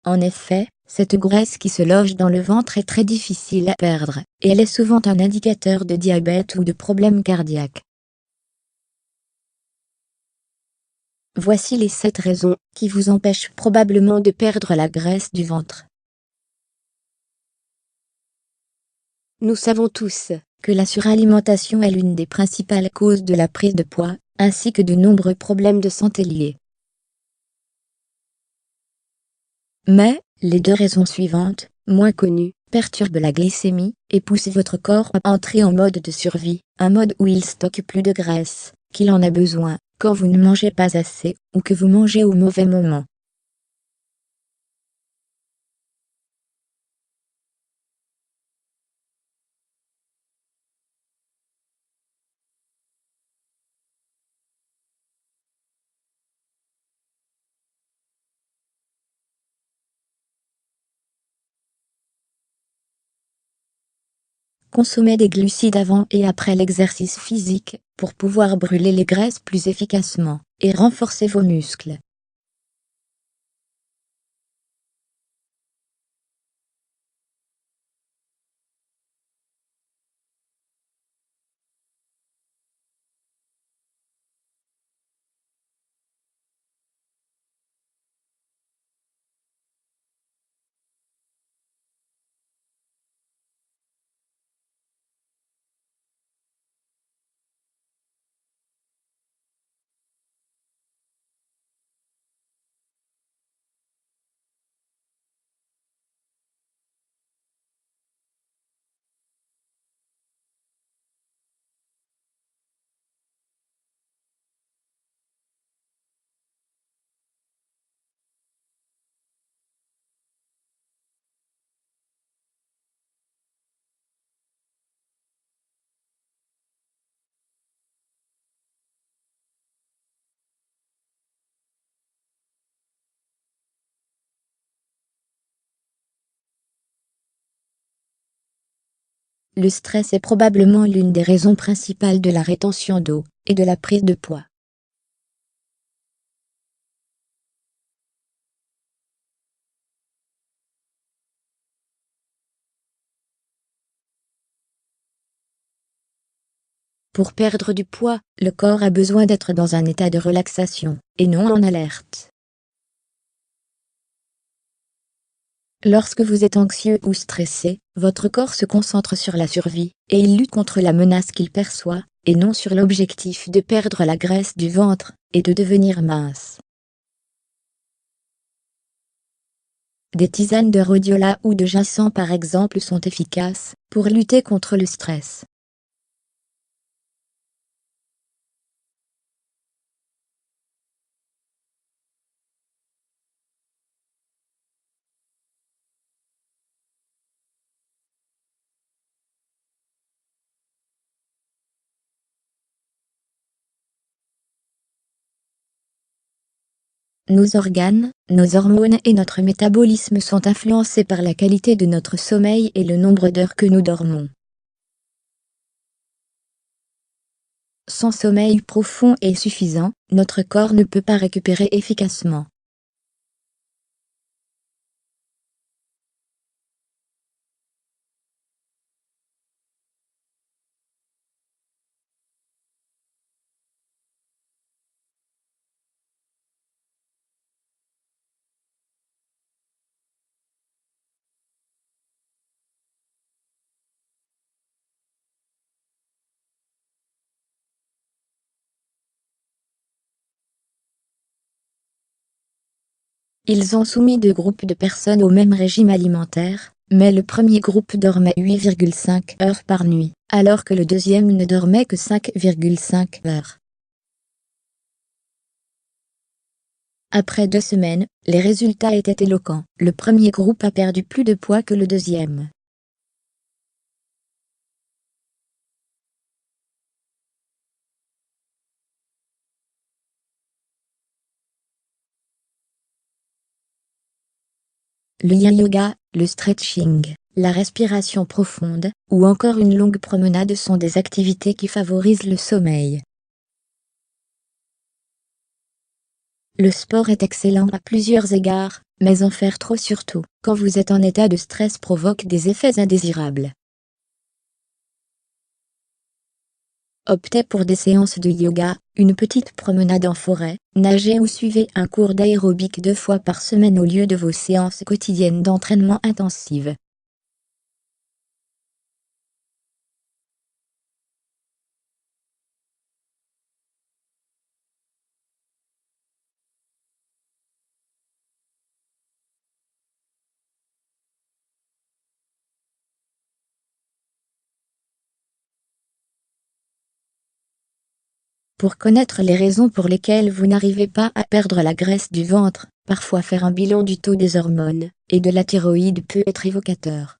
En effet, cette graisse qui se loge dans le ventre est très difficile à perdre, et elle est souvent un indicateur de diabète ou de problèmes cardiaques. Voici les 7 raisons qui vous empêchent probablement de perdre la graisse du ventre. Nous savons tous que la suralimentation est l'une des principales causes de la prise de poids, ainsi que de nombreux problèmes de santé liés. Mais, les 2 raisons suivantes, moins connues, perturbent la glycémie et poussent votre corps à entrer en mode de survie, un mode où il stocke plus de graisse qu'il en a besoin quand vous ne mangez pas assez ou que vous mangez au mauvais moment. Consommez des glucides avant et après l'exercice physique pour pouvoir brûler les graisses plus efficacement et renforcer vos muscles. Le stress est probablement l'une des raisons principales de la rétention d'eau et de la prise de poids. Pour perdre du poids, le corps a besoin d'être dans un état de relaxation, et non en alerte. Lorsque vous êtes anxieux ou stressé, votre corps se concentre sur la survie, et il lutte contre la menace qu'il perçoit, et non sur l'objectif de perdre la graisse du ventre, et de devenir mince. Des tisanes de rhodiola ou de ginseng par exemple sont efficaces pour lutter contre le stress. Nos organes, nos hormones et notre métabolisme sont influencés par la qualité de notre sommeil et le nombre d'heures que nous dormons. Sans sommeil profond et suffisant, notre corps ne peut pas récupérer efficacement. Ils ont soumis 2 groupes de personnes au même régime alimentaire, mais le premier groupe dormait 8,5 heures par nuit, alors que le deuxième ne dormait que 5,5 heures. Après 2 semaines, les résultats étaient éloquents. Le premier groupe a perdu plus de poids que le deuxième. Le yoga, le stretching, la respiration profonde, ou encore une longue promenade sont des activités qui favorisent le sommeil. Le sport est excellent à plusieurs égards, mais en faire trop surtout, quand vous êtes en état de stress provoque des effets indésirables. Optez pour des séances de yoga, une petite promenade en forêt, nagez ou suivez un cours d'aérobic 2 fois par semaine au lieu de vos séances quotidiennes d'entraînement intensives. Pour connaître les raisons pour lesquelles vous n'arrivez pas à perdre la graisse du ventre, parfois faire un bilan du taux des hormones et de la thyroïde peut être évocateur.